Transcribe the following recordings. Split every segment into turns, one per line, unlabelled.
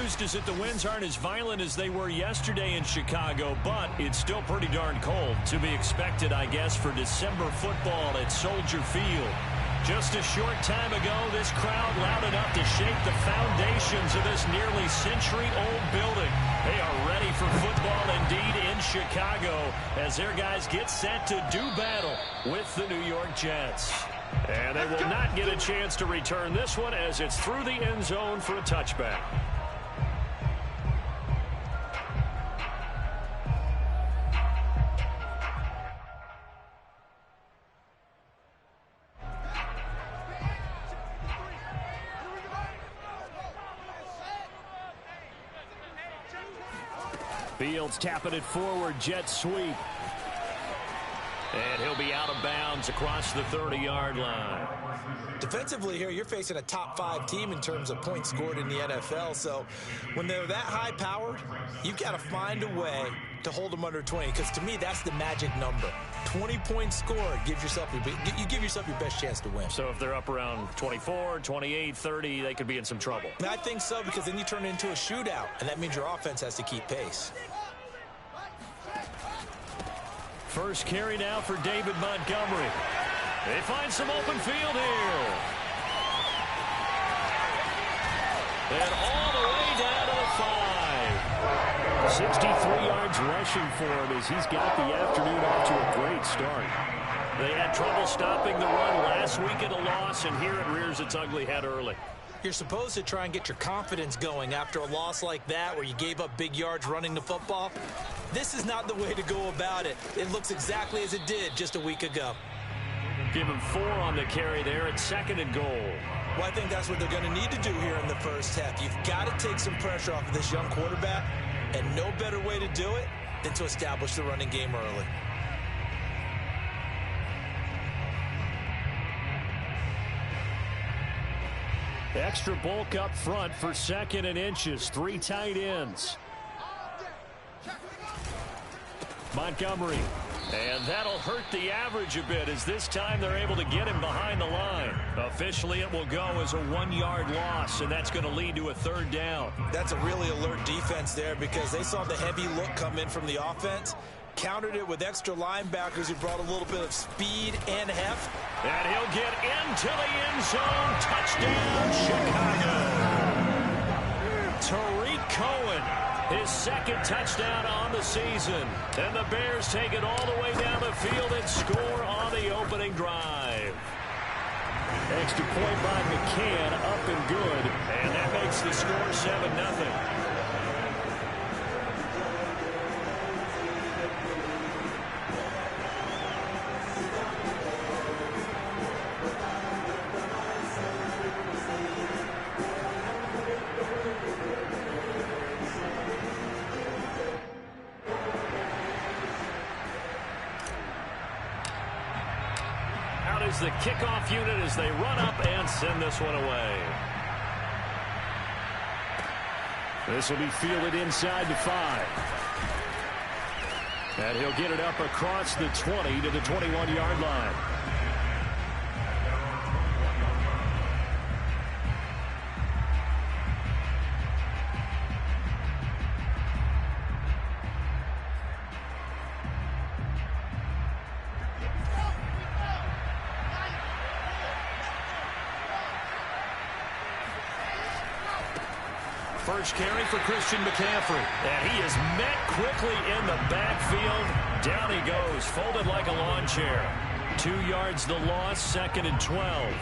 used is that the winds aren't as violent as they were yesterday in Chicago, but it's still pretty darn cold. To be expected, I guess, for December football at Soldier Field. Just a short time ago, this crowd loud enough to shake the foundations of this nearly century-old building. They are ready for football indeed in Chicago as their guys get set to do battle with the New York Jets. And they will not get a chance to return this one as it's through the end zone for a touchback. Fields tapping it forward, jet sweep. And he'll be out of bounds across the 30-yard line.
Defensively here, you're facing a top-5 team in terms of points scored in the NFL. So when they're that high-powered, you've got to find a way to hold them under 20. Because to me, that's the magic number. 20 points scored, you give yourself your best chance to win.
So if they're up around 24, 28, 30, they could be in some trouble.
I think so, because then you turn it into a shootout, and that means your offense has to keep pace.
First carry now for David Montgomery. They find some open field here. And all the way down to the 5. 63 yards rushing for him as he's got the afternoon off to a great start. They had trouble stopping the run last week at a loss, and here it rears its ugly head early.
You're supposed to try and get your confidence going after a loss like that where you gave up big yards running the football. This is not the way to go about it. It looks exactly as it did just a week ago.
Give him 4 on the carry there at 2nd and goal.
Well, I think that's what they're going to need to do here in the first half. You've got to take some pressure off of this young quarterback, and no better way to do it than to establish the running game early.
Extra bulk up front for 2nd and inches. 3 tight ends. Montgomery. And that'll hurt the average a bit as this time they're able to get him behind the line. Officially, it will go as a 1-yard loss, and that's going to lead to a 3rd down.
That's a really alert defense there because they saw the heavy look come in from the offense, countered it with extra linebackers who brought a little bit of speed and heft.
And he'll get into the end zone. Touchdown, Chicago. Tariq Cohen, his 2nd touchdown on the season. And the Bears take it all the way down the field and score on the opening drive. Extra point by McCann, up and good. And that makes the score 7-0. The kickoff unit as they run up and send this one away. This will be fielded inside the 5. And he'll get it up across the 20 to the 21-yard line. First carry for Christian McCaffrey. And he is met quickly in the backfield. Down he goes, folded like a lawn chair. 2 yards the loss, 2nd and 12.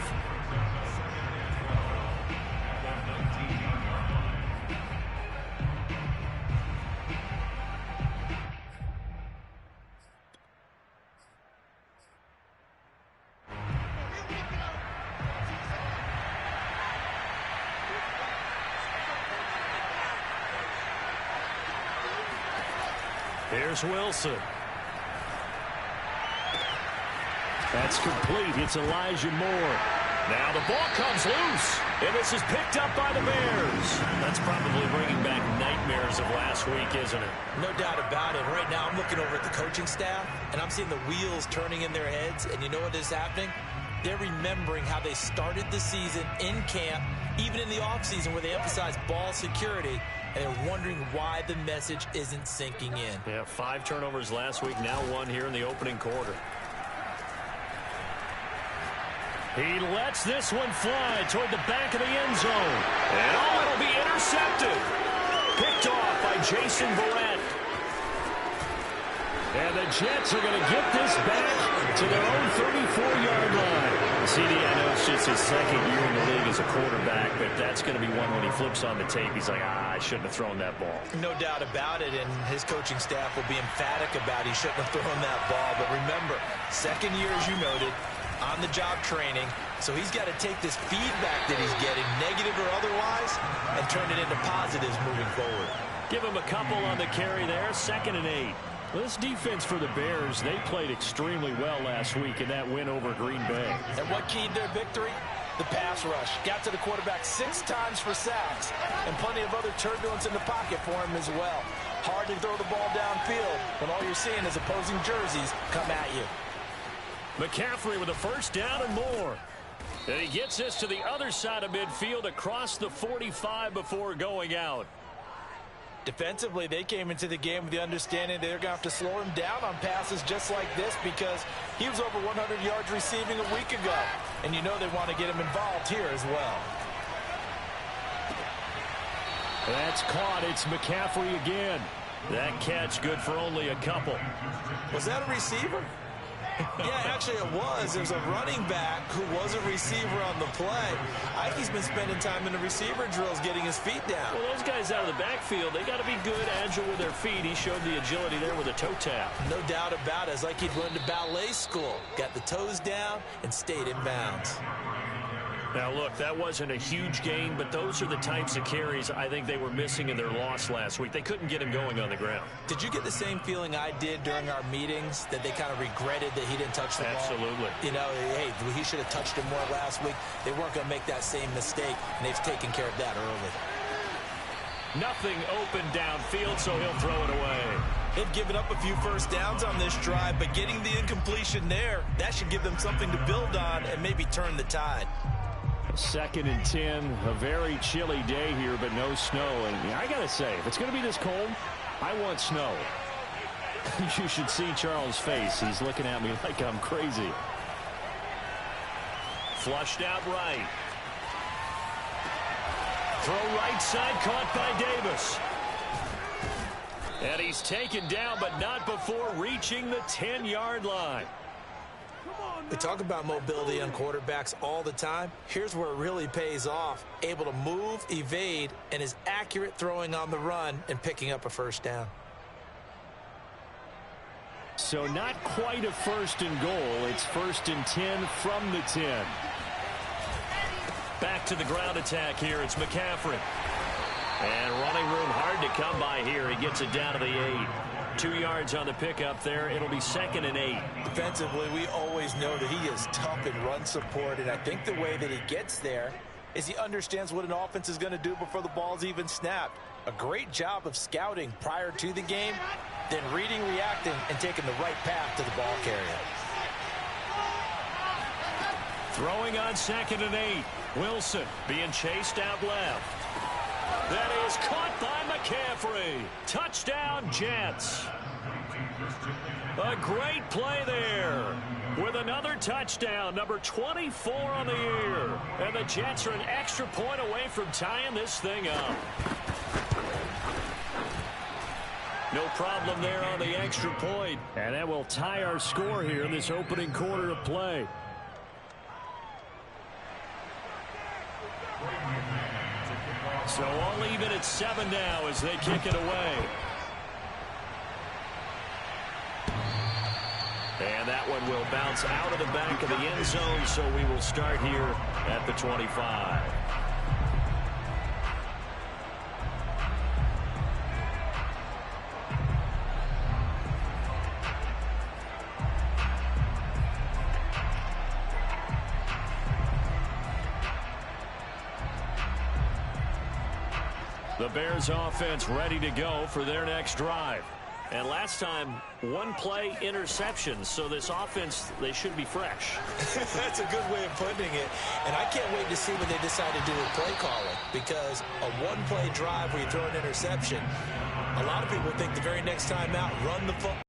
Here's Wilson. That's complete. It's Elijah Moore. Now the ball comes loose, and this is picked up by the Bears. That's probably bringing back nightmares of last week, isn't it?
No doubt about it. Right now I'm looking over at the coaching staff, and I'm seeing the wheels turning in their heads, and you know what is happening? They're remembering how they started the season in camp, even in the offseason where they emphasized ball security, and they're wondering why the message isn't sinking in.
Yeah, 5 turnovers last week, now 1 here in the opening quarter. He lets this one fly toward the back of the end zone. And it'll be intercepted. Picked off by Jason Verrett. And the Jets are going to get this back to their own 34-yard line. CD, I know it's just his second year in the league as a quarterback, but that's going to be one when he flips on the tape. He's like, I shouldn't have thrown that ball.
No doubt about it, and his coaching staff will be emphatic about he shouldn't have thrown that ball. But remember, second year, as you noted, on-the-job training, so he's got to take this feedback that he's getting, negative or otherwise, and turn it into positives moving forward.
Give him a couple on the carry there, 2nd and 8. Well, this defense for the Bears, they played extremely well last week in that win over Green Bay.
And what keyed their victory? The pass rush. Got to the quarterback 6 times for sacks, and plenty of other turbulence in the pocket for him as well. Hard to throw the ball downfield when all you're seeing is opposing jerseys come at you.
McCaffrey with a first down and more. And he gets this to the other side of midfield across the 45 before going out.
Defensively, they came into the game with the understanding they're going to have to slow him down on passes just like this because he was over 100 yards receiving a week ago. And you know they want to get him involved here as well.
That's caught. It's McCaffrey again. That catch good for only a couple.
Was that a receiver? Yeah, actually it was. There's a running back who was a receiver on the play. Ike's been spending time in the receiver drills getting his feet down.
Well, those guys out of the backfield, they got to be good, agile with their feet. He showed the agility there with a toe tap.
No doubt about it. It's like he'd learned to ballet school. Got the toes down and stayed in bounds.
Now, look, that wasn't a huge gain, but those are the types of carries I think they were missing in their loss last week. They couldn't get him going on the ground.
Did you get the same feeling I did during our meetings, that they kind of regretted that he didn't touch the ball?
Absolutely.
You know, hey, he should have touched him more last week. They weren't going to make that same mistake, and they've taken care of that early.
Nothing open downfield, so he'll throw it away.
They've given up a few first downs on this drive, but getting the incompletion there, that should give them something to build on and maybe turn the tide.
2nd and 10, a very chilly day here, but no snow. And I got to say, if it's going to be this cold, I want snow. You should see Charles' face. He's looking at me like I'm crazy. Flushed out right. Throw right side, caught by Davis. And he's taken down, but not before reaching the 10-yard line.
We talk about mobility on quarterbacks all the time. Here's where it really pays off. Able to move, evade, and is accurate throwing on the run and picking up a first down.
So not quite a 1st and goal. It's 1st and 10 from the 10. Back to the ground attack here. It's McCaffrey. And running room hard to come by here. He gets it down to the 8. 2 yards on the pickup there. It'll be 2nd and 8.
Defensively, we always know that he is tough in run support, and I think the way that he gets there is he understands what an offense is going to do before the ball's even snapped. A great job of scouting prior to the game, then reading, reacting, and taking the right path to the ball carrier.
Throwing on 2nd and 8. Wilson being chased out left. That is caught by McCaffrey. Touchdown, Jets. A great play there with another touchdown, number 24 on the year. And the Jets are an extra point away from tying this thing up. No problem there on the extra point. And that will tie our score here in this opening quarter of play. So all even at 7 now as they kick it away. And that one will bounce out of the back of the end zone, so we will start here at the 25. The Bears offense ready to go for their next drive. And last time, one play interception. So this offense, they should be fresh.
That's a good way of putting it. And I can't wait to see what they decide to do with play calling. Because a one-play drive where you throw an interception, a lot of people think the very next time out, run the football.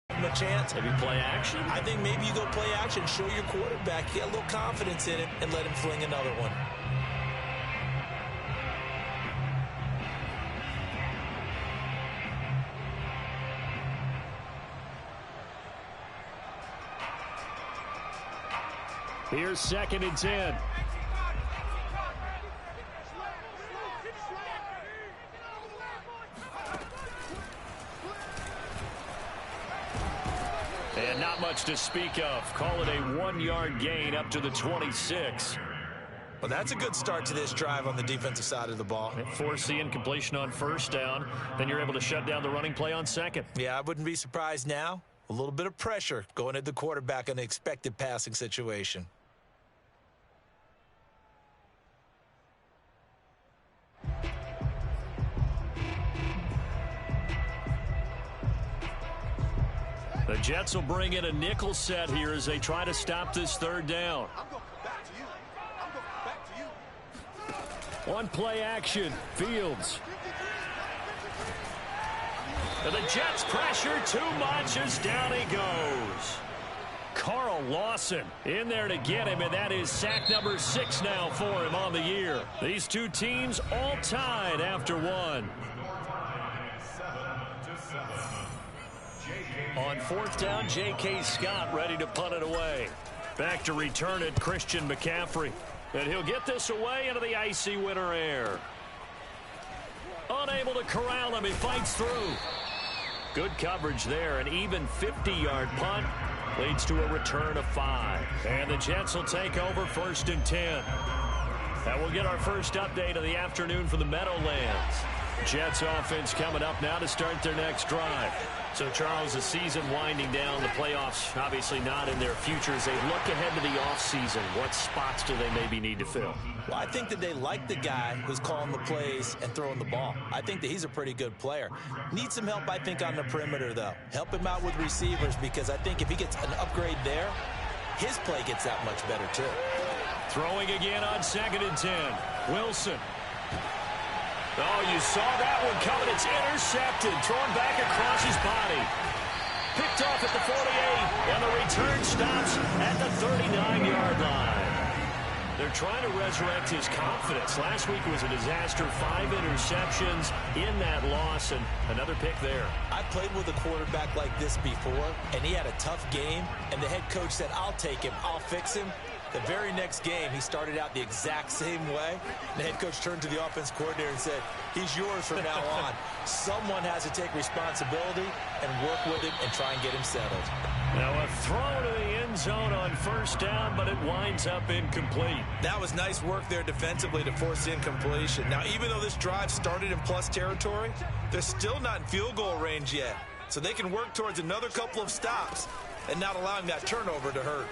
A chance.
Maybe play action?
I think maybe you go play action, show your quarterback, get a little confidence in it, and let him fling another one.
Here's 2nd and 10. And not much to speak of. Call it a 1-yard gain up to the 26.
Well, that's a good start to this drive on the defensive side of the ball.
Force the incompletion on 1st down. Then you're able to shut down the running play on 2nd.
Yeah, I wouldn't be surprised now. A little bit of pressure going at the quarterback in the expected passing situation.
The Jets will bring in a nickel set here as they try to stop this 3rd down. One play action. Fields. And the Jets pressure too much as down he goes. Carl Lawson in there to get him, and that is sack number 6 now for him on the year. These two teams all tied after one. On 4th down, J.K. Scott ready to punt it away. Back to return it, Christian McCaffrey. And he'll get this away into the icy winter air. Unable to corral him, he fights through. Good coverage there, an even 50-yard punt leads to a return of 5. And the Jets will take over 1st and 10. That will get our first update of the afternoon from the Meadowlands. Jets offense coming up now to start their next drive. So, Charles, the season winding down, the playoffs obviously not in their futures. They look ahead to the offseason. What spots do they maybe need to fill?
Well, I think that they like the guy who's calling the plays and throwing the ball. I think that he's a pretty good player. Needs some help, I think, on the perimeter, though. Help him out with receivers, because I think if he gets an upgrade there, his play gets that much better, too.
Throwing again on 2nd and 10. Wilson. Oh, you saw that one coming. It's intercepted. Thrown back across his body. Picked off at the 48. And the return stops at the 39-yard line. They're trying to resurrect his confidence. Last week was a disaster. 5 interceptions in that loss, and another pick there.
I've played with a quarterback like this before, and he had a tough game, and the head coach said, I'll take him, I'll fix him. The very next game, he started out the exact same way. The head coach turned to the offense coordinator and said, he's yours from now on. Someone has to take responsibility and work with him and try and get him settled.
Now a throw to the end zone on 1st down, but it winds up incomplete.
That was nice work there defensively to force the incompletion. Now, even though this drive started in plus territory, they're still not in field goal range yet. So they can work towards another couple of stops and not allowing that turnover to hurt.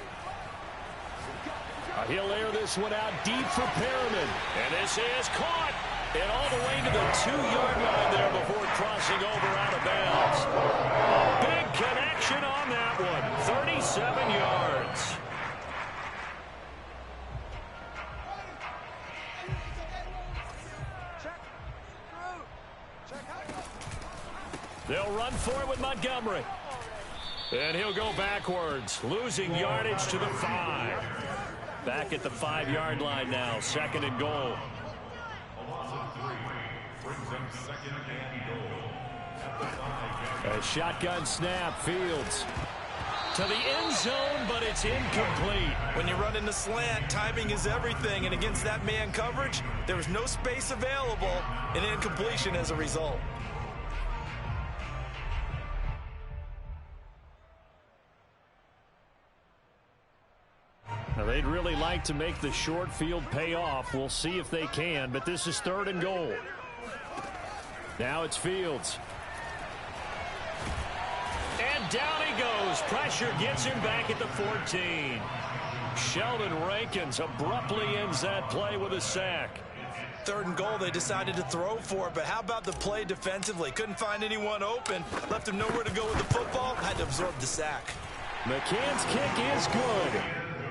He'll air this one out deep for Perriman. And this is caught. And all the way to the 2-yard line there before crossing over out of bounds. A big connection on that one. 37 yards. They'll run for it with Montgomery. And he'll go backwards, losing yardage to the 5. Back at the 5-yard line now, 2nd and goal. A shotgun snap, Fields. To the end zone, but it's incomplete.
When you run in the slant, timing is everything. And against that man coverage, there was no space available, and incompletion as a result.
Now, they'd really like to make the short field pay off. We'll see if they can, but this is 3rd and goal. Now it's Fields. And down he goes. Pressure gets him back at the 14. Sheldon Rankins abruptly ends that play with a sack.
3rd and goal, they decided to throw for it. But how about the play defensively? Couldn't find anyone open. Left him nowhere to go with the football. Had to absorb the sack.
McCann's kick is good.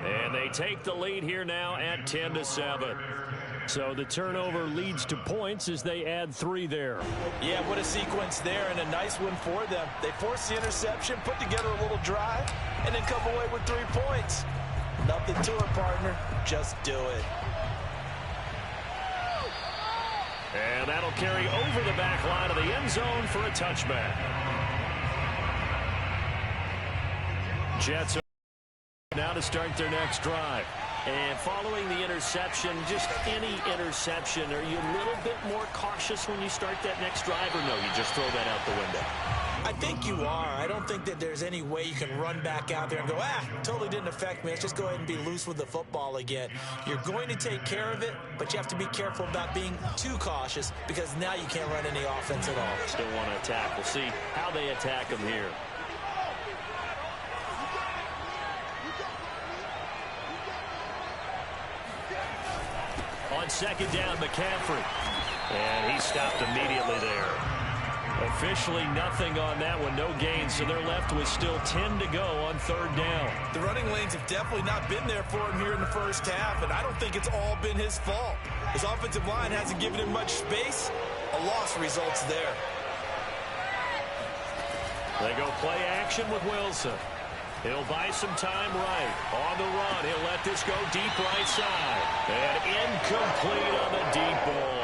And they take the lead here now at 10-7. So the turnover leads to points as they add 3 there.
Yeah, what a sequence there, and a nice one for them. They forced the interception, put together a little drive, and then come away with 3 points. Nothing to it, partner. Just do it.
And that'll carry over the back line of the end zone for a touchback. Jets now to start their next drive. And following the interception, just any interception, are you a little bit more cautious when you start that next drive, or no, you just throw that out the window?
I think you are. I don't think that there's any way you can run back out there and go, totally didn't affect me. Let's just go ahead and be loose with the football again. You're going to take care of it, but you have to be careful about being too cautious because now you can't run any offense at all.
Still want to attack. We'll see how they attack them here. On 2nd down, McCaffrey. And he stopped immediately there. Officially nothing on that one, no gain, so they're left with still 10 to go on 3rd down.
The running lanes have definitely not been there for him here in the first half, and I don't think it's all been his fault. His offensive line hasn't given him much space. A loss results there.
They go play action with Wilson. He'll buy some time right. On the run, he'll let this go deep right side. And incomplete on the deep ball.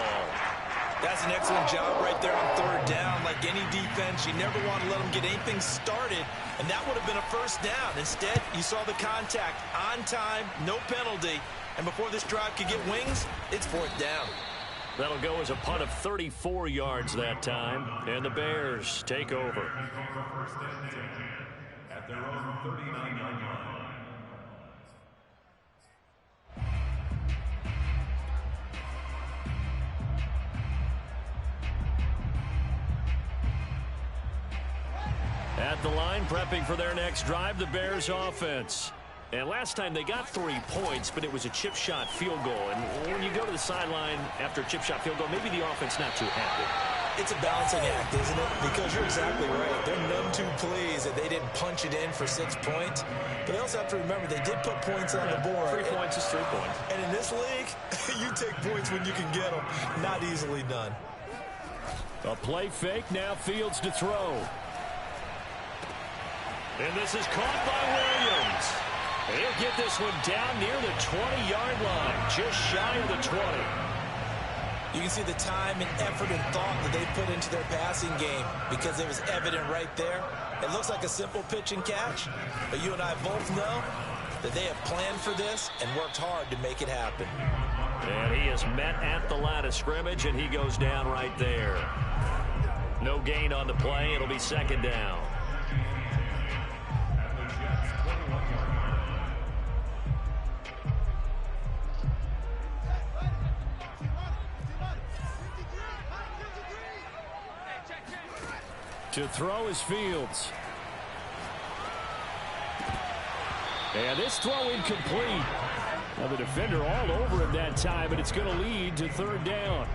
That's an excellent job right there on 3rd down. Like any defense, you never want to let them get anything started, and that would have been a first down. Instead, you saw the contact on time, no penalty, and before this drive could get wings, it's 4th down.
That'll go as a punt of 34 yards that time, and the Bears take over. At their own 39-yard line. At the line, prepping for their next drive, the Bears offense. And last time they got 3 points, but it was a chip shot field goal. And when you go to the sideline after a chip shot field goal, maybe the offense not too happy.
It's a balancing act, isn't it? Because you're exactly right. They're none too pleased that they didn't punch it in for 6 points. But they also have to remember they did put points on the board.
3 points is 3 points.
And in this league, you take points when you can get them. Not easily done.
A play fake, now Fields to throw. And this is caught by Williams. He'll get this one down near the 20-yard line, just shy of the 20.
You can see the time and effort and thought that they put into their passing game because it was evident right there. It looks like a simple pitch and catch, but you and I both know that they have planned for this and worked hard to make it happen.
And he is met at the line of scrimmage, and he goes down right there. No gain on the play. It'll be 2nd down. To throw is Fields. And this throw incomplete. Now the defender all over him that time, but it's going to lead to 3rd down.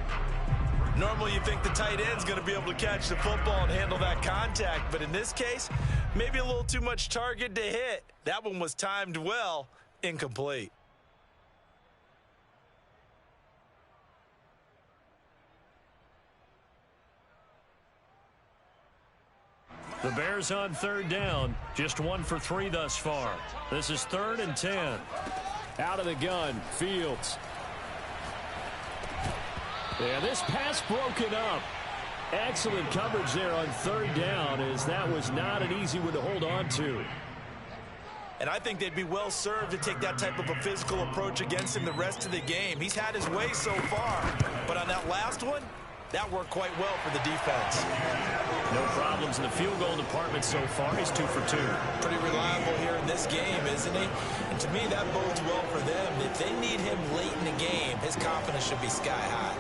Normally you think the tight end's going to be able to catch the football and handle that contact, but in this case, maybe a little too much target to hit. That one was timed well, incomplete.
The Bears on 3rd down, just 1 for 3 thus far. This is 3rd and 10. Out of the gun, Fields. Yeah, this pass broken up. Excellent coverage there on 3rd down, as that was not an easy one to hold on to.
And I think they'd be well served to take that type of a physical approach against him the rest of the game. He's had his way so far, but on that last one, that worked quite well for the defense.
No problems in the field goal department so far. He's 2 for 2.
Pretty reliable here in this game, isn't he? And to me, that bodes well for them. If they need him late in the game, his confidence should be sky high.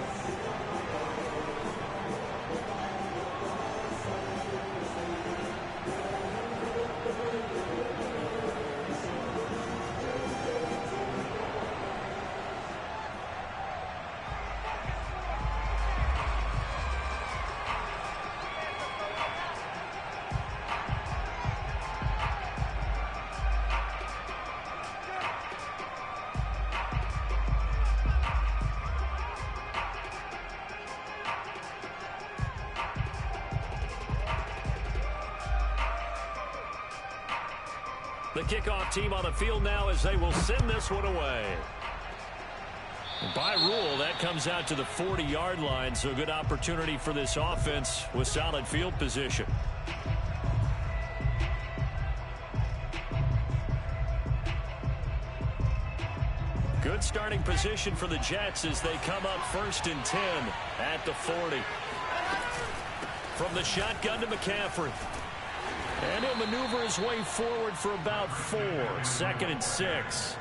The kickoff team on the field now as they will send this one away. By rule, that comes out to the 40-yard line, so good opportunity for this offense with solid field position. Good starting position for the Jets as they come up 1st and 10 at the 40. From the shotgun to McCaffrey. And he'll maneuver his way forward for about 4. 2nd and 6.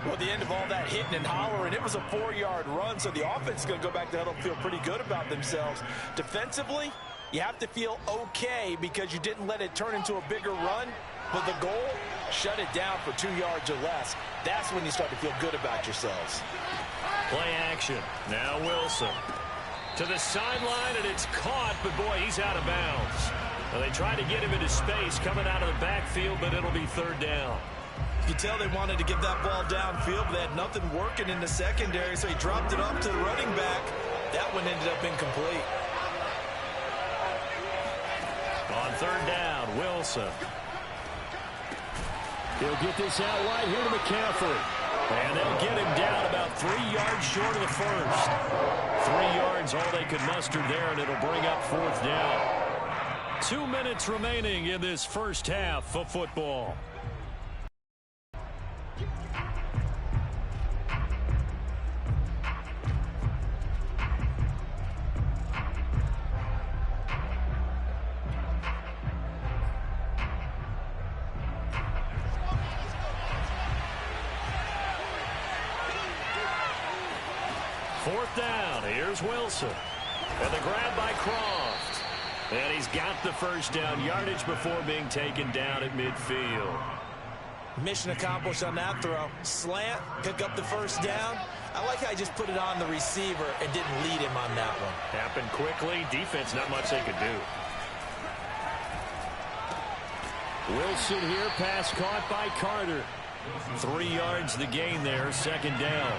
Well, at the end of all that hitting and hollering, it was a 4-yard run, so the offense is going to go back to huddle and feel pretty good about themselves. Defensively, you have to feel okay because you didn't let it turn into a bigger run, but the goal, shut it down for 2 yards or less. That's when you start to feel good about yourselves.
Play action. Now Wilson. To the sideline, and it's caught, but boy, he's out of bounds. Well, they tried to get him into space coming out of the backfield, but it'll be 3rd down.
You can tell they wanted to get that ball downfield, but they had nothing working in the secondary, so he dropped it up to the running back. That one ended up incomplete.
On 3rd down, Wilson. He'll get this out wide here to McCaffrey. And they'll get him down about 3 yards short of the first. 3 yards, all they could muster there, and it'll bring up 4th down. 2 minutes remaining in this first half of football. Fourth down, here's Wilson. And the grab by Croft. And he's got the first down yardage before being taken down at midfield.
Mission accomplished on that throw. Slant, pick up the first down. I like how he just put it on the receiver and didn't lead him on that one.
Happened quickly. Defense, not much they could do. Wilson here, pass caught by Carter. 3 yards the gain there, 2nd down.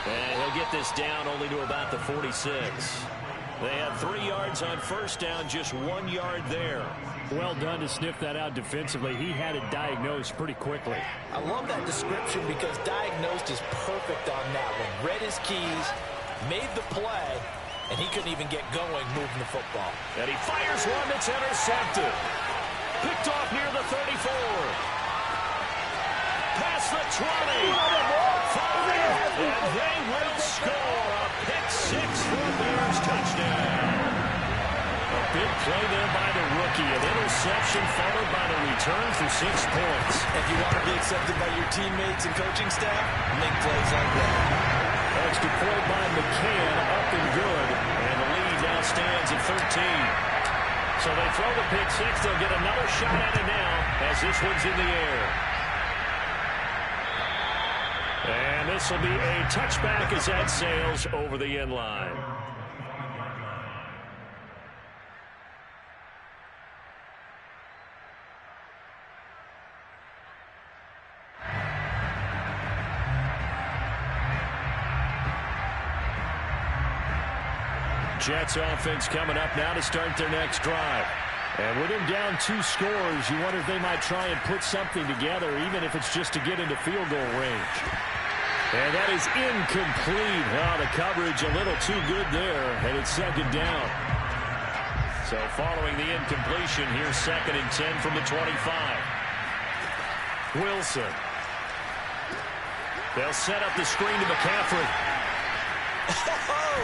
And he'll get this down only to about the 46. They had 3 yards on first down, just 1 yard there.
Well done to sniff that out defensively. He had it diagnosed pretty quickly.
I love that description because diagnosed is perfect on that one. Read his keys, made the play, and he couldn't even get going moving the football.
And he fires one that's intercepted. Picked off near the 34. Past the 20. 5, and they will score a pick-6 for a Bears touchdown. A big play there by the rookie. An interception followed by the return for 6 points.
If you want to be accepted by your teammates and coaching staff, make plays like that.
Extra point by McCann, up and good. And the lead now stands at 13. So they throw the pick-6. They'll get another shot at it now as this one's in the air. And this will be a touchback as that sails over the end line. Jets offense coming up now to start their next drive. And with him down 2 scores, you wonder if they might try and put something together, even if it's just to get into field goal range. And that is incomplete. Oh, the coverage a little too good there, and it's 2nd down. So following the incompletion, here's 2nd and 10 from the 25. Wilson. They'll set up the screen to McCaffrey.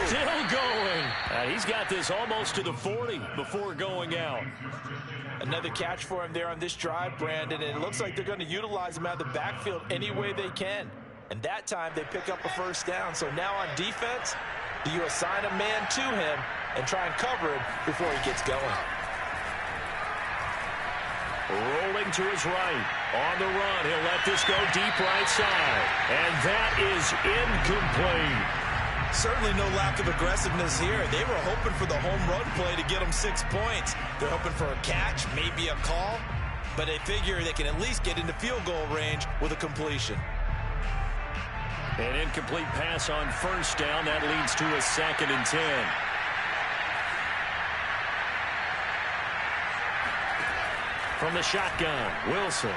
Still going. He's got this almost to the 40 before going out.
Another catch for him there on this drive, Brandon, and it looks like they're going to utilize him out of the backfield any way they can. And that time they pick up a first down. So now on defense, do you assign a man to him and try and cover him before he gets going?
Rolling to his right. On the run, he'll let this go deep right side. And that is incomplete.
Certainly no lack of aggressiveness here. They were hoping for the home run play to get them 6 points. They're hoping for a catch, maybe a call, but they figure they can at least get into field goal range with a completion.
An incomplete pass on first down. That leads to a 2nd and 10. From the shotgun, Wilson.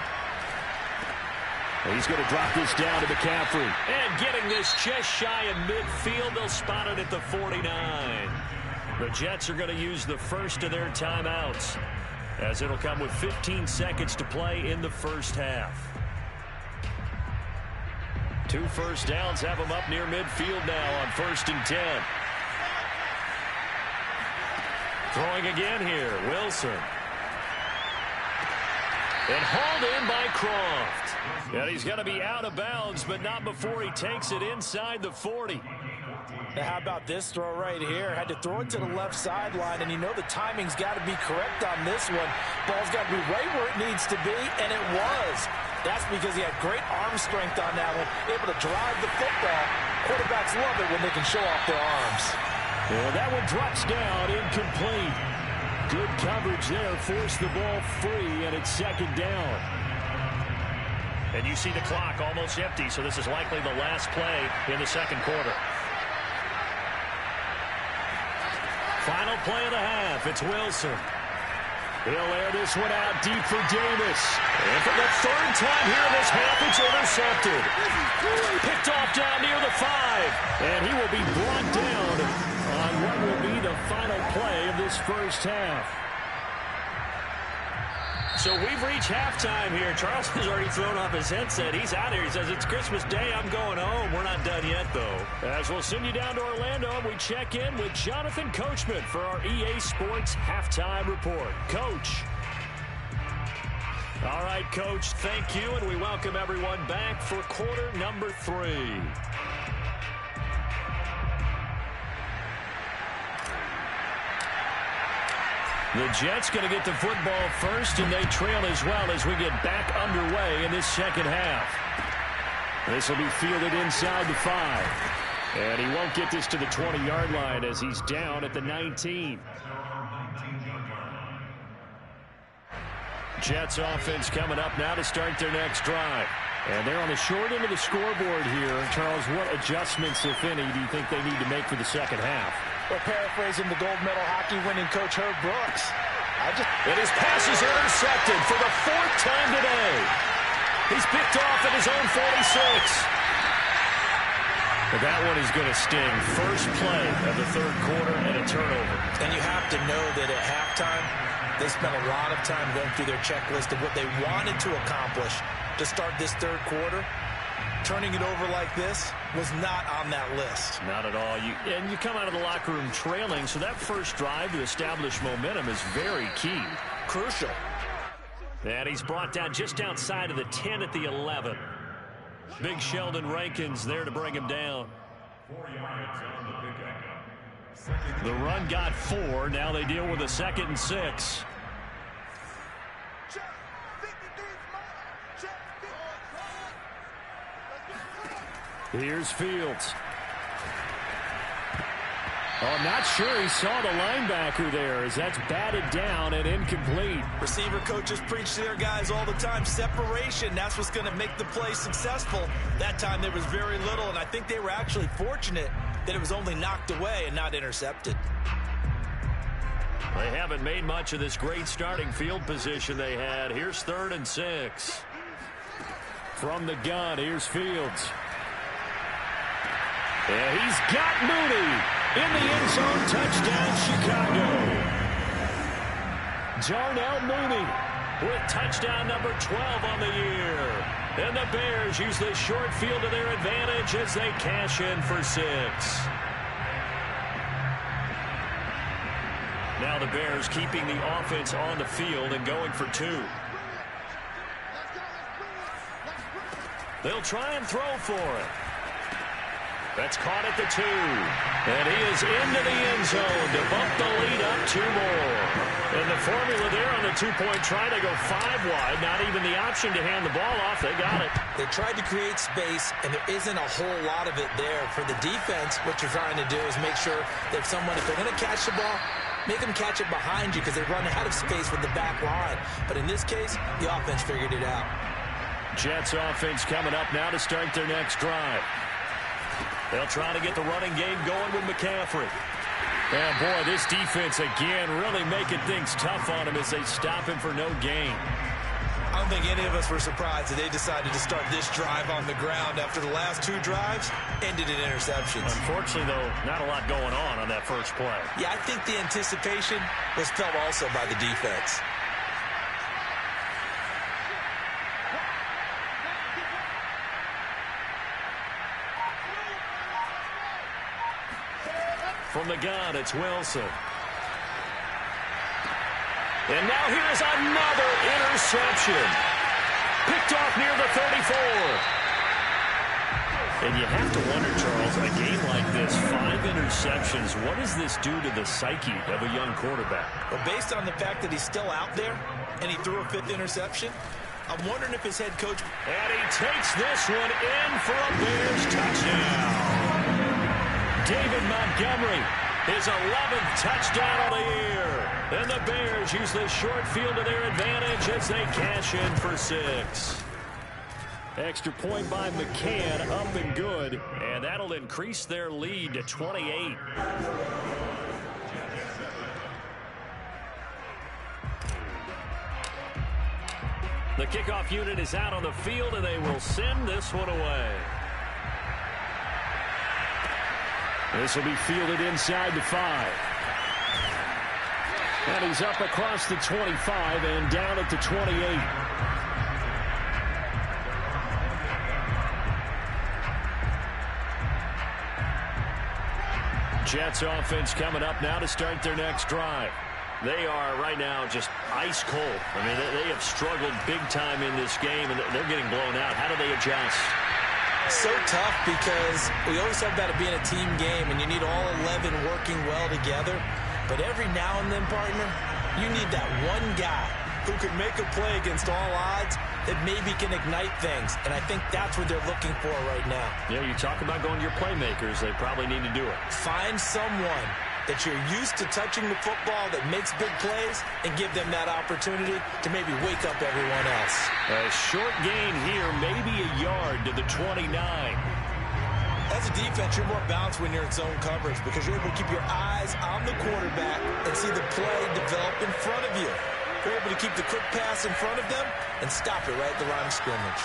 He's going to drop this down to McCaffrey. And getting this just shy of midfield. They'll spot it at the 49. The Jets are going to use the first of their timeouts, as it'll come with 15 seconds to play in the first half. 2 first downs have them up near midfield now on 1st and 10. Throwing again here, Wilson. And hauled in by Croft. And he's going to be out of bounds, but not before he takes it inside the 40.
Now, how about this throw right here? Had to throw it to the left sideline, and you know the timing's got to be correct on this one. Ball's got to be right where it needs to be, and it was. That's because he had great arm strength on that one, able to drive the football. Quarterbacks love it when they can show off their arms.
Well, that one drops down, incomplete. Good coverage there, forced the ball free, and it's 2nd down.
And you see the clock almost empty, so this is likely the last play in the 2nd quarter. Final play of the half, it's Wilson. He'll air this one out deep for Davis. And for the 3rd time here in this half, it's intercepted. Picked off down near the 5. And he will be brought down on what will be the final play of this first half. So we've reached halftime here. Charles has already thrown off his headset. He's out here. He says, it's Christmas Day. I'm going home. We're not done yet, though. As we'll send you down to Orlando, we check in with Jonathan Coachman for our EA Sports Halftime Report. Coach. All right, Coach, thank you, and we welcome everyone back for quarter number 3. The Jets going to get the football first, and they trail as well as we get back underway in this 2nd half. This will be fielded inside the 5. And he won't get this to the 20-yard line as he's down at the 19. Jets offense coming up now to start their next drive. And they're on the short end of the scoreboard here. Charles, what adjustments, if any, do you think they need to make for the 2nd half?
Well, paraphrasing the gold medal hockey winning coach Herb Brooks.
And his pass is intercepted for the 4th time today. He's picked off at his own 46. But that one is going to sting. First play of the 3rd quarter and a turnover.
And you have to know that at halftime, they spent a lot of time going through their checklist of what they wanted to accomplish to start this 3rd quarter. Turning it over like this was not on that list.
Not at all. And you come out of the locker room trailing, so that first drive to establish momentum is very key.
Crucial.
And he's brought down just outside of the 10 at the 11. Big Sheldon Rankins there to bring him down. The run got 4. Now they deal with a 2nd and 6. Here's Fields. Oh, not sure he saw the linebacker there as that's batted down and incomplete.
Receiver coaches preach to their guys all the time. Separation, that's what's going to make the play successful. That time there was very little, and I think they were actually fortunate that it was only knocked away and not intercepted.
They haven't made much of this great starting field position they had. Here's 3rd and 6. From the gun, here's Fields. And he's got Mooney in the end zone. Touchdown, Chicago. Darnell Mooney with touchdown number 12 on the year. And the Bears use this short field to their advantage as they cash in for 6. Now the Bears keeping the offense on the field and going for 2. They'll try and throw for it. That's caught at the 2. And he is into the end zone to bump the lead up 2 more. And the formula there on the 2-point try, they go 5 wide. Not even the option to hand the ball off. They got it.
They tried to create space, and there isn't a whole lot of it there. For the defense, what you're trying to do is make sure that if they're going to catch the ball, make them catch it behind you because they run out of space with the back line. But in this case, the offense figured it out.
Jets offense coming up now to start their next drive. They'll try to get the running game going with McCaffrey. And, boy, this defense, again, really making things tough on him as they stop him for no gain.
I don't think any of us were surprised that they decided to start this drive on the ground after the last two drives ended in interceptions.
Unfortunately, though, not a lot going on that first play.
Yeah, I think the anticipation was felt also by the defense.
From the gun, it's Wilson. And now here's another interception. Picked off near the 34. And you have to wonder, Charles, a game like this, 5 interceptions, what does this do to the psyche of a young quarterback?
Well, based on the fact that he's still out there and he threw a 5th interception, I'm wondering if his head coach...
And he takes this one in for a Bears touchdown. David Montgomery, his 11th touchdown of the year. And the Bears use the short field to their advantage as they cash in for 6. Extra point by McCann, up and good. And that'll increase their lead to 28. The kickoff unit is out on the field, and they will send this one away. This will be fielded inside the 5. And he's up across the 25 and down at the 28. Jets offense coming up now to start their next drive. They are right now just ice cold. I mean, they have struggled big time in this game, and they're getting blown out. How do they adjust?
So tough because we always have about it being a team game, and you need all 11 working well together. But every now and then, partner, you need that one guy who can make a play against all odds that maybe can ignite things. And I think that's what they're looking for right now.
Yeah, you talk about going to your playmakers. They probably need to do it.
Find someone that you're used to touching the football that makes big plays and give them that opportunity to maybe wake up everyone else.
A short gain here, maybe a yard to the 29.
As a defense, you're more balanced when you're in zone coverage because you're able to keep your eyes on the quarterback and see the play develop in front of you. You're able to keep the quick pass in front of them and stop it right at the line of scrimmage.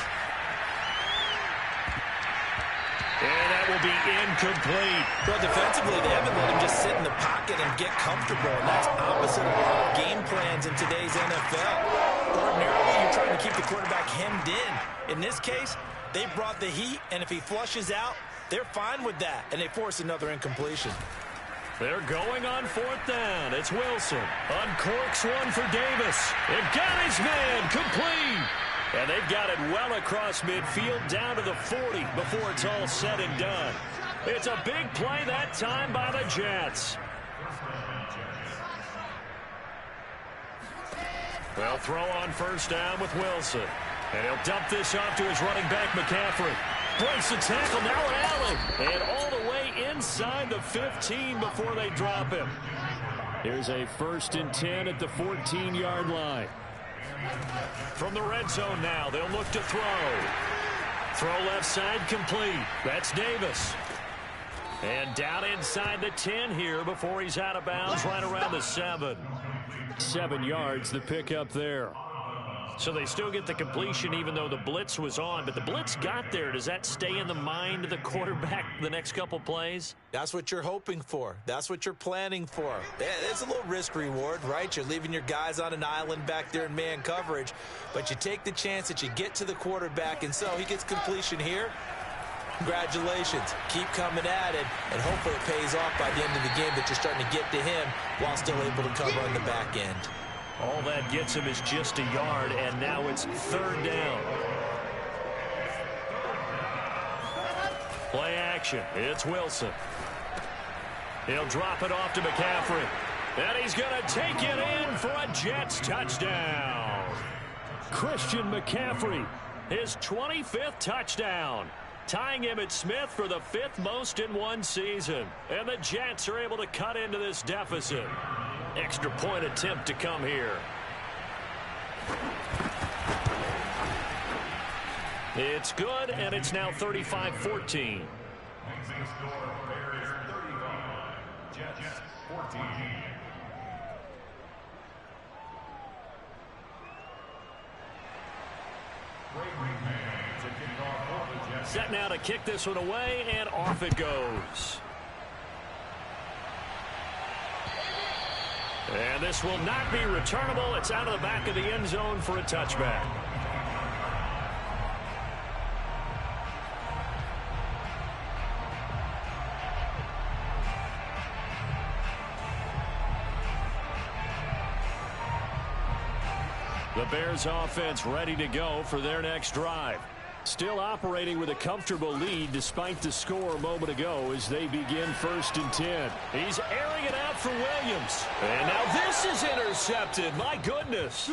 And that will be incomplete.
Well, defensively, they haven't let him just sit in the pocket and get comfortable, and that's opposite of a lot of game plans in today's NFL. Ordinarily, you're trying to keep the quarterback hemmed in. In this case, they brought the heat, and if he flushes out, they're fine with that, and they force another incompletion.
They're going on 4th down. It's Wilson. Uncorks one for Davis. It got his man complete. And they've got it well across midfield down to the 40 before it's all said and done. It's a big play that time by the Jets. They'll throw on 1st down with Wilson. And he'll dump this off to his running back, McCaffrey. Breaks the tackle, now Allen. And all the way inside the 15 before they drop him. Here's a 1st and 10 at the 14-yard line. From the red zone now, they'll look to throw. Throw left side complete. That's Davis. And down inside the 10 here before he's out of bounds right around the 7. 7 yards, the pickup there. So they still get the completion even though the blitz was on. But the blitz got there. Does that stay in the mind of the quarterback the next couple plays?
That's what you're hoping for. That's what you're planning for. It's a little risk reward, right? You're leaving your guys on an island back there in man coverage. But you take the chance that you get to the quarterback. And so he gets completion here. Congratulations. Keep coming at it. And hopefully it pays off by the end of the game that you're starting to get to him while still able to cover on the back end.
All that gets him is just a yard, and now it's 3rd down. Play action. It's Wilson. He'll drop it off to McCaffrey. And he's going to take it in for a Jets touchdown. Christian McCaffrey, his 25th touchdown, tying him at Smith for the 5th most in one season. And the Jets are able to cut into this deficit. Extra point attempt to come here. It's good, and it's now 35-14.
Makes the score Bears 35, Jets 14.
Set now to kick this one away, and off it goes. And this will not be returnable. It's out of the back of the end zone for a touchback. The Bears offense ready to go for their next drive. Still operating with a comfortable lead despite the score a moment ago as they begin 1st and 10. He's airing it out for Williams. And now this is intercepted. My goodness.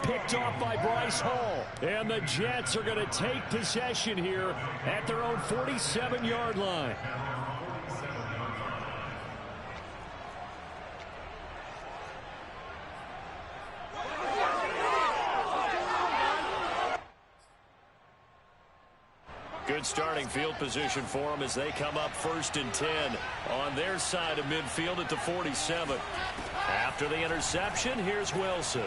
Picked off by Bryce Hall. And the Jets are going to take possession here at their own 47-yard line. Good starting field position for them as they come up 1st and 10 on their side of midfield at the 47. After the interception, here's Wilson.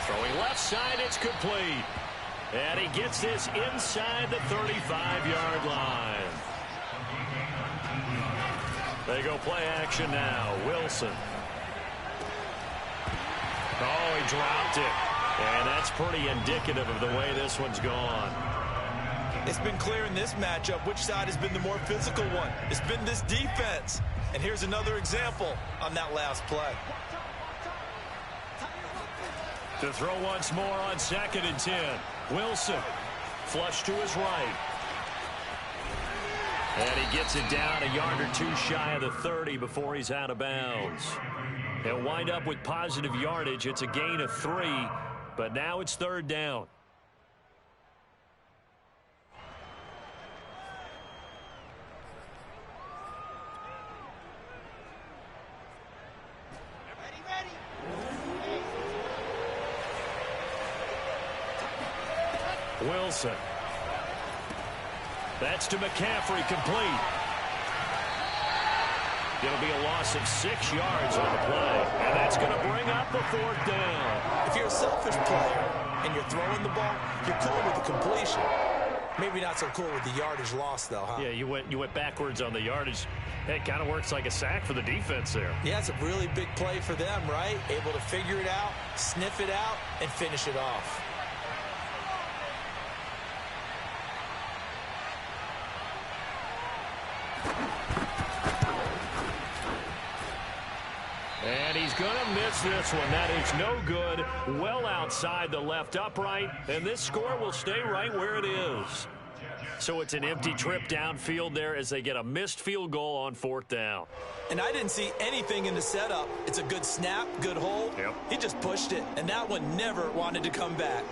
Throwing left side, it's complete. And he gets this inside the 35-yard line. They go play action now. Wilson. Oh, he dropped it. And that's pretty indicative of the way this one's gone.
It's been clear in this matchup which side has been the more physical one. It's been this defense. And here's another example on that last play.
To throw once more on 2nd and 10. Wilson, flush to his right. And he gets it down a yard or two shy of the 30 before he's out of bounds. He'll wind up with positive yardage. It's a gain of 3. But now it's 3rd down. Wilson. That's to McCaffrey, complete. It'll be a loss of 6 yards on the play. And that's going to bring up the 4th down.
If you're a selfish player and you're throwing the ball, you're cool with the completion. Maybe not so cool with the yardage loss, though, huh?
Yeah, you went backwards on the yardage. It kind of works like a sack for the defense there.
Yeah, it's a really big play for them, right? Able to figure it out, sniff it out, and finish it off.
And he's going to miss this one. That is no good. Well outside the left upright. And this score will stay right where it is. So it's an empty trip downfield there as they get a missed field goal on 4th down.
And I didn't see anything in the setup. It's a good snap, good hold.
Yep.
He just pushed it, and that one never wanted to come back.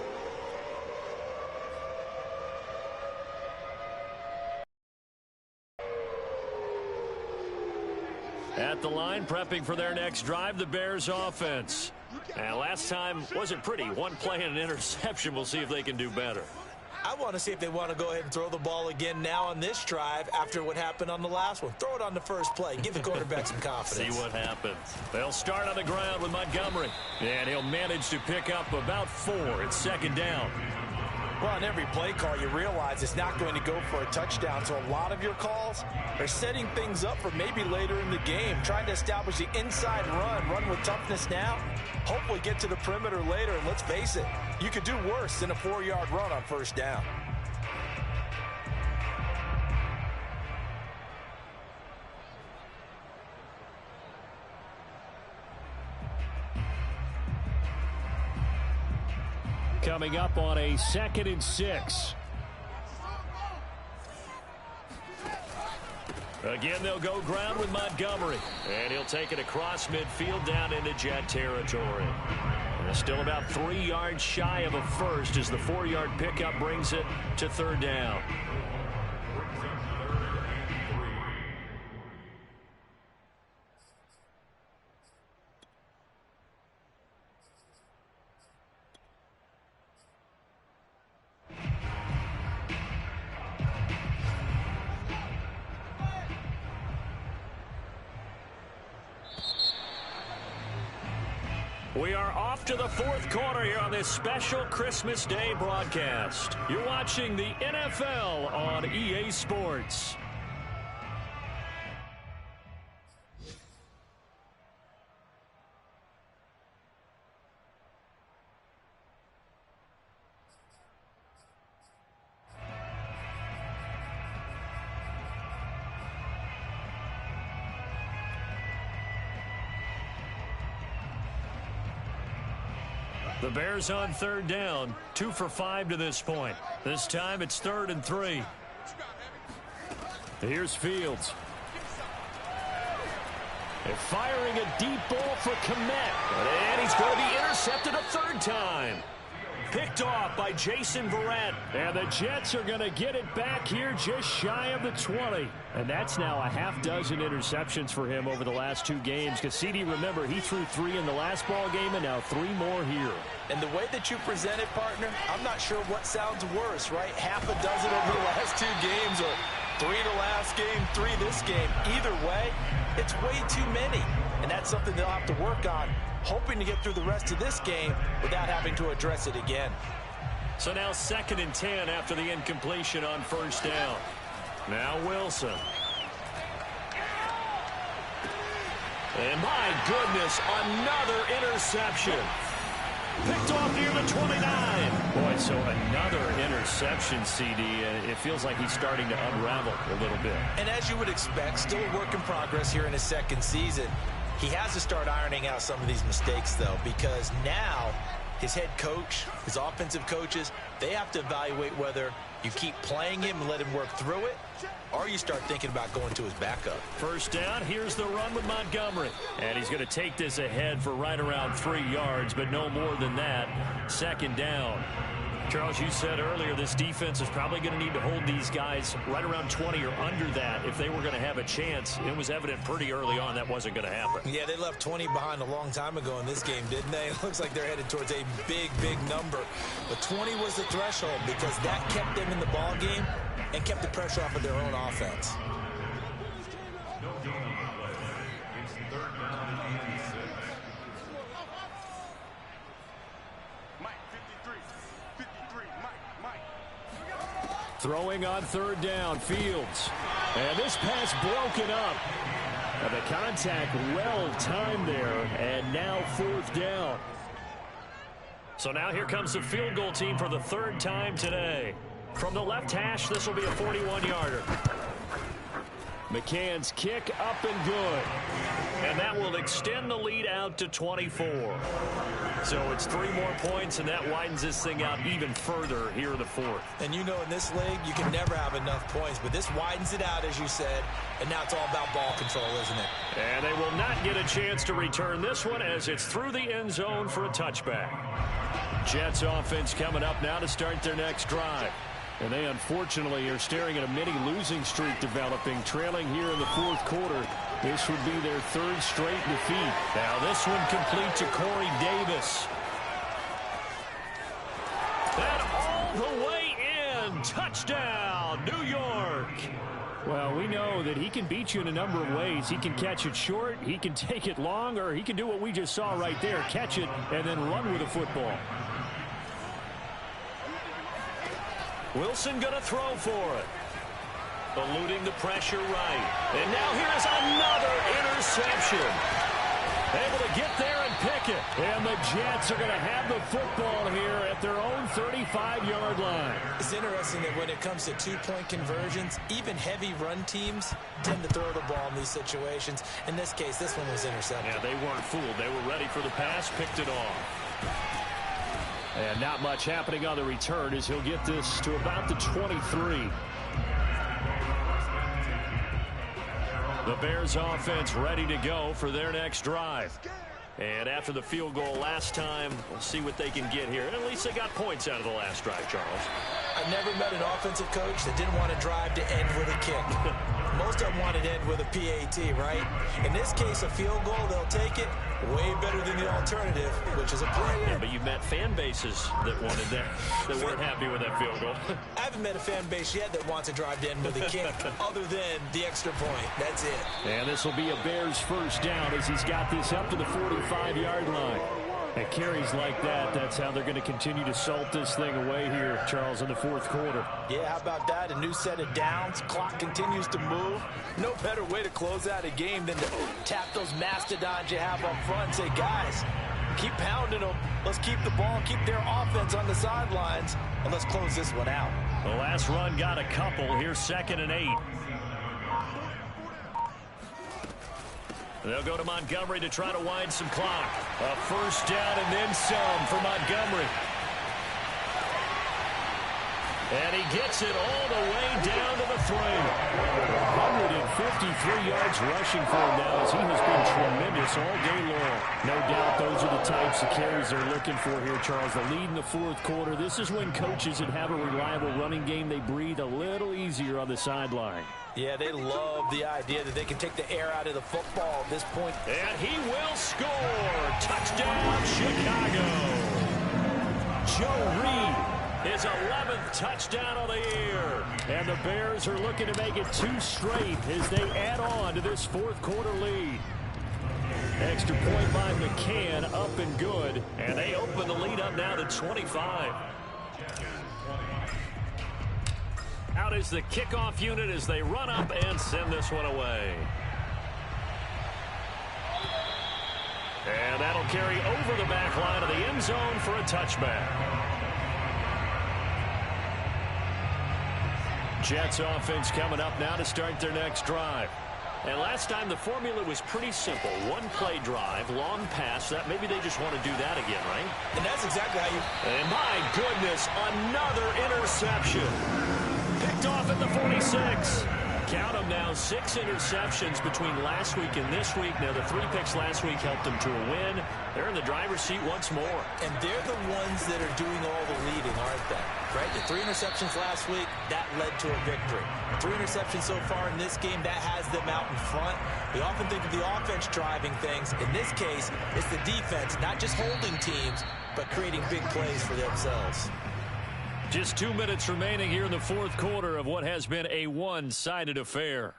At the line, prepping for their next drive, the Bears offense. And last time wasn't pretty. One play and an interception. We'll see if they can do better.
I want to see if they want to go ahead and throw the ball again now on this drive after what happened on the last one. Throw it on the first play. Give the quarterback some confidence.
See what happens. They'll start on the ground with Montgomery. And he'll manage to pick up about 4. It's 2nd down.
Well, on every play call, you realize it's not going to go for a touchdown. So a lot of your calls are setting things up for maybe later in the game, trying to establish the inside run with toughness now, hopefully get to the perimeter later. And let's face it, you could do worse than a 4-yard run on 1st down.
Coming up on a 2nd and 6.
Again, they'll go ground with Montgomery. And he'll take it across midfield down into Jet territory. And still about 3 yards shy of a first as the 4-yard pickup brings it to 3rd down. We are off to the fourth quarter here on this special Christmas Day broadcast. You're watching the NFL on EA Sports. The Bears on third down, 2 for 5 to this point. This time it's 3rd and 3. Here's Fields. They're firing a deep ball for Kmet. And he's going to be intercepted a third time. Picked off by Jason Verrett.
And the Jets are going to get it back here just shy of the 20. And that's now a half dozen interceptions for him over the last 2 games. Cassidy, remember, he threw 3 in the last ball game and now 3 more here.
And the way that you present it, partner, I'm not sure what sounds worse, right? Half a dozen over the last 2 games or 3 the last game, 3 this game. Either way, it's way too many. And that's something they'll have to work on, hoping to get through the rest of this game without having to address it again.
So now 2nd and 10 after the incompletion on first down. Now Wilson. And my goodness, another interception. Picked off near the 29. Boy, so another interception, CD. It feels like he's starting to unravel a little bit.
And as you would expect, still a work in progress here in his 2nd season. He has to start ironing out some of these mistakes, though, because now his head coach, his offensive coaches, they have to evaluate whether you keep playing him and let him work through it, or you start thinking about going to his backup.
First down, here's the run with Montgomery. And he's going to take this ahead for right around 3 yards, but no more than that. 2nd down. Charles, you said earlier this defense is probably going to need to hold these guys right around 20 or under that if they were going to have a chance. It was evident pretty early on that wasn't going to happen.
Yeah, they left 20 behind a long time ago in this game, didn't they? It looks like they're headed towards a big, big number. But 20 was the threshold because that kept them in the ball game and kept the pressure off of their own offense.
It's 3rd down and 6.
Throwing on 3rd down, Fields. And this pass broken up. And the contact well timed there. And now 4th down.
So now here comes the field goal team for the 3rd time today. From the left hash, this will be a 41-yarder.
McCann's kick up and good.
And that will extend the lead out to 24. So it's 3 more points, and that widens this thing out even further here in the 4th.
And you know in this league, you can never have enough points, but this widens it out, as you said, and now it's all about ball control, isn't it?
And they will not get a chance to return this one as it's through the end zone for a touchback. Jets offense coming up now to start their next drive.
And they unfortunately are staring at a mini losing streak developing, trailing here in the 4th quarter. This would be their 3rd straight defeat.
Now this one complete to Corey Davis. And all the way in. Touchdown, New York.
Well, we know that he can beat you in a number of ways. He can catch it short, he can take it long, or he can do what we just saw right there, catch it and then run with the football.
Wilson going to throw for it. Eluding the pressure right. And now here's another interception. Able to get there and pick it.
And the Jets are going to have the football here at their own 35-yard line.
It's interesting that when it comes to 2-point conversions, even heavy run teams tend to throw the ball in these situations. In this case, this one was intercepted.
Yeah, they weren't fooled. They were ready for the pass, picked it off.
And not much happening on the return as he'll get this to about the 23.
The Bears offense ready to go for their next drive. And after the field goal last time, we'll see what they can get here. At least they got points out of the last drive, Charles.
I've never met an offensive coach that didn't want to drive to end with a kick. Most of them wanted to end with a PAT, right? In this case, a field goal, they'll take it. Way better than the alternative, which is a play.
Yeah, but you've met fan bases that wanted that, that weren't happy with that field goal.
I haven't met a fan base yet that wants to drive to end with a kick other than the extra point. That's it.
And this will be a Bears first down as he's got this up to the 45-yard line. And carries like that, that's how they're going to continue to salt this thing away here, Charles, in the fourth quarter.
Yeah, how about that? A new set of downs. Clock continues to move. No better way to close out a game than to tap those mastodons you have up front and say, guys, keep pounding them. Let's keep the ball, keep their offense on the sidelines, and let's close this one out.
The last run got a couple. Here's 2nd and 8. They'll go to Montgomery to try to wind some clock. A first down and then some for Montgomery. And he gets it all the way down to the 3. 153 yards rushing for him now as he has been tremendous all day long. No doubt those are the types of carries they're looking for here, Charles. The lead in the fourth quarter. This is when coaches that have a reliable running game, they breathe a little easier on the sideline.
Yeah, they love the idea that they can take the air out of the football at this point.
And he will score. Touchdown, Chicago. Joe Reed. His 11th touchdown of the year. And the Bears are looking to make it 2 straight as they add on to this fourth quarter lead. Extra point by McCann, up and good. And they open the lead up now to 25. Out is the kickoff unit as they run up and send this one away. And that'll carry over the back line of the end zone for a touchback. Jets offense coming up now to start their next drive. And last time the formula was pretty simple. One play drive, long pass. That maybe they just want to do that again, right?
And that's exactly how you...
And my goodness, another interception. Picked off at the 46. Count them now, 6 interceptions between last week and this week. Now, the 3 picks last week helped them to a win. They're in the driver's seat once more.
And they're the ones that are doing all the leading, aren't they? Right? The 3 interceptions last week, that led to a victory. 3 interceptions so far in this game, that has them out in front. We often think of the offense driving things. In this case, it's the defense, not just holding teams, but creating big plays for themselves.
Just 2 minutes remaining here in the fourth quarter of what has been a one-sided affair.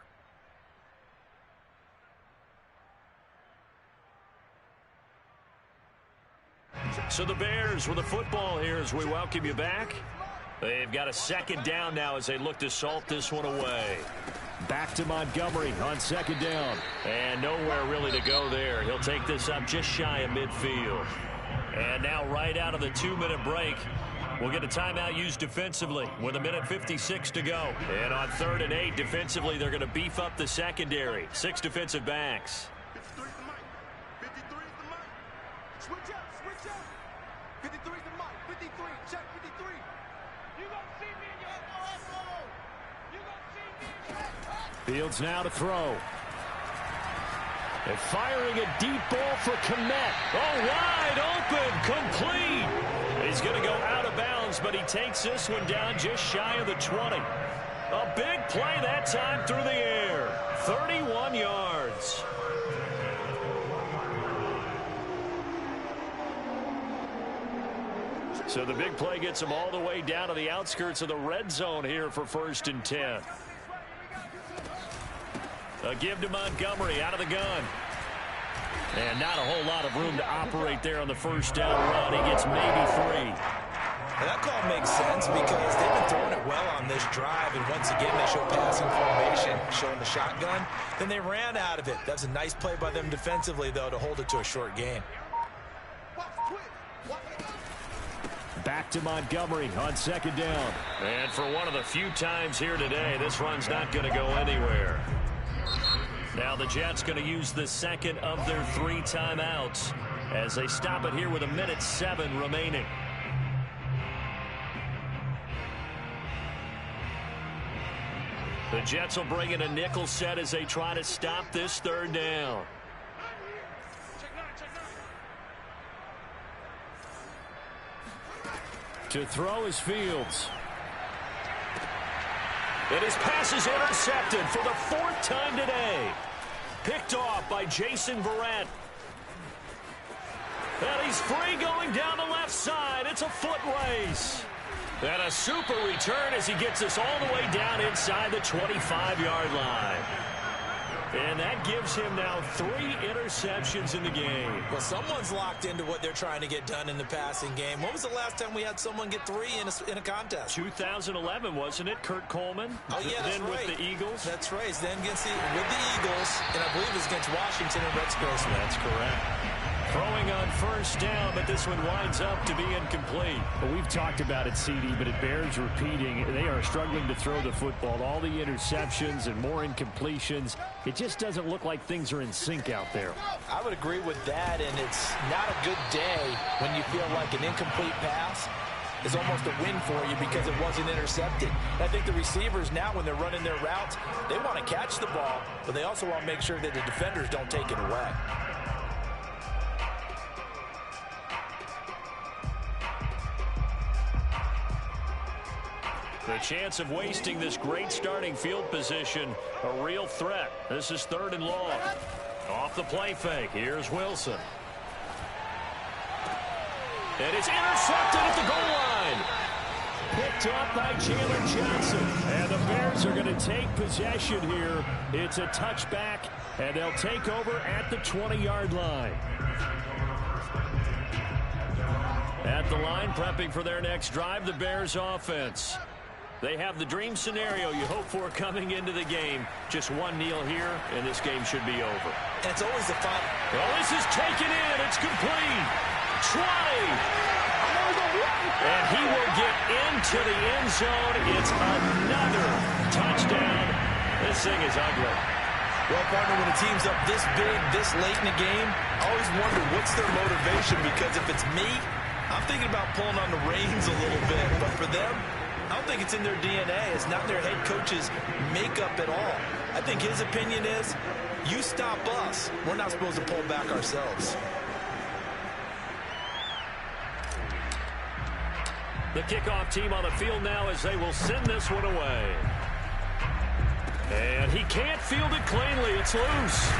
So the Bears with the football here as we welcome you back. They've got a 2nd down now as they look to salt this one away.
Back to Montgomery on 2nd down.
And nowhere really to go there. He'll take this up just shy of midfield. And now right out of the 2-minute break, we'll get a timeout used defensively with 1:56 to go. And on 3rd and 8, defensively, they're going to beef up the secondary. 6 defensive backs.
53 is the mic. 53 is the mic. Switch up, switch up. 53 is the mic. 53, check 53. You gonna see me in your SO. You gonna see me in your
Fields now to throw. And firing a deep ball for Kmet.
Oh, wide open, complete. He's going to go out of bounds, but he takes this one down just shy of the 20. A big play that time through the air. 31 yards. So the big play gets him all the way down to the outskirts of the red zone here for 1st and 10. A give to Montgomery out of the gun. And not a whole lot of room to operate there on the first down run. He gets maybe 3.
And that call makes sense because they've been throwing it well on this drive. And once again, they show passing formation, showing the shotgun. Then they ran out of it. That's a nice play by them defensively, though, to hold it to a short gain.
Back to Montgomery on 2nd down.
And for one of the few times here today, this run's not going to go anywhere. Now the Jets going to use the 2nd of their 3 timeouts as they stop it here with 1:07 remaining. The Jets will bring in a nickel set as they try to stop this 3rd down.
To throw is Fields.
And his pass is intercepted for the 4th time today. Picked off by Jason Verrett. And he's free going down the left side. It's a foot race. And a super return as he gets us all the way down inside the 25-yard line. And that gives him now 3 interceptions in the game.
Well, someone's locked into what they're trying to get done in the passing game. When was the last time we had someone get 3 in a contest?
2011, wasn't it? Kurt Coleman.
Oh, yeah, that's
then
right.
with the Eagles.
That's right. Then with the Eagles, and I believe it was against Washington and Rex Grossman.
That's correct. Throwing on first down, but this one winds up to be incomplete.
Well, we've talked about it, CD, but it bears repeating. They are struggling to throw the football. All the interceptions and more incompletions. It just doesn't look like things are in sync out there.
I would agree with that, and it's not a good day when you feel like an incomplete pass is almost a win for you because it wasn't intercepted. And I think the receivers now, when they're running their routes, they want to catch the ball, but they also want to make sure that the defenders don't take it away.
The chance of wasting this great starting field position, a real threat. This is 3rd and long. Off the play fake. Here's Wilson. And it's intercepted at the goal line. Picked up by Jalen Johnson. And the Bears are going to take possession here. It's a touchback, and they'll take over at the 20-yard line. At the line, prepping for their next drive, the Bears offense. They have the dream scenario you hope for coming into the game. Just one kneel here, and this game should be over.
And it's always the fun.
Well, this is taken in. It's complete. 20. And he will get into the end zone. It's another touchdown. This thing is ugly.
Well, partner, when a team's up this big, this late in the game, I always wonder what's their motivation, because if it's me, I'm thinking about pulling on the reins a little bit. But for them, I don't think it's in their DNA. It's not their head coach's makeup at all. I think his opinion is, you stop us, we're not supposed to pull back ourselves.
The kickoff team on the field now as they will send this one away. And he can't field it cleanly. It's loose.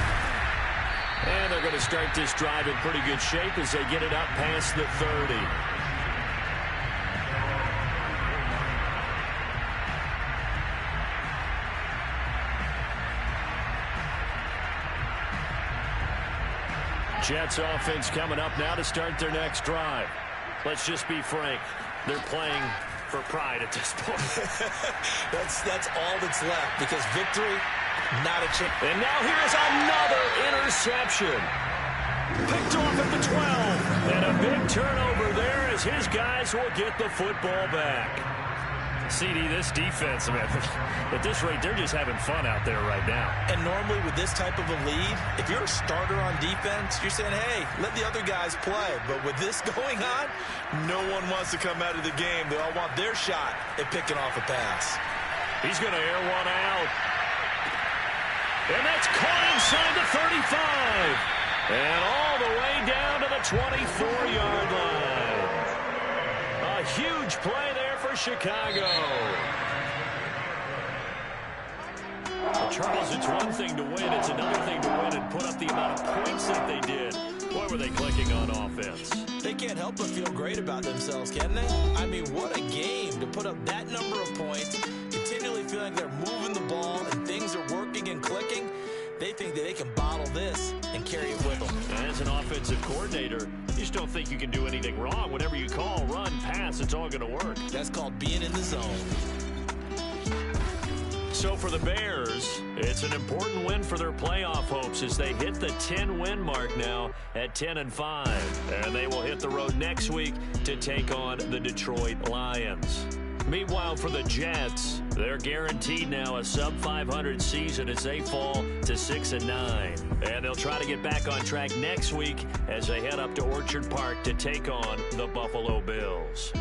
And they're going to start this drive in pretty good shape as they get it up past the 30. Jets offense coming up now to start their next drive. Let's just be frank. They're playing for pride at this point.
That's all that's left, because victory, not a chance.
And now here's another interception. Picked off at the 12. And a big turnover there as his guys will get the football back. CD, this defense, man, at this rate, they're just having fun out there right now.
And normally with this type of a lead, if you're a starter on defense, you're saying, hey, let the other guys play. But with this going on, no one wants to come out of the game. They all want their shot at picking off a pass.
He's going to air one out. And that's caught inside the 35. And all the way down to the 24-yard line. A huge play there for Chicago. Well, Charles, it's one thing to win. It's another thing to win and put up the amount of points that they did. Boy, were they clicking on offense.
They can't help but feel great about themselves, can they? I mean, what a game to put up that number of points, continually feeling they're moving the ball and things are working and clicking. They think that they can bottle this and carry it with them.
As an offensive coordinator, you just don't think you can do anything wrong. Whatever you call, run, pass, it's all going to work.
That's called being in the zone.
So for the Bears, it's an important win for their playoff hopes as they hit the 10-win mark now at 10-5. And they will hit the road next week to take on the Detroit Lions. Meanwhile, for the Jets, they're guaranteed now a sub-500 season as they fall to 6-9. And they'll try to get back on track next week as they head up to Orchard Park to take on the Buffalo Bills.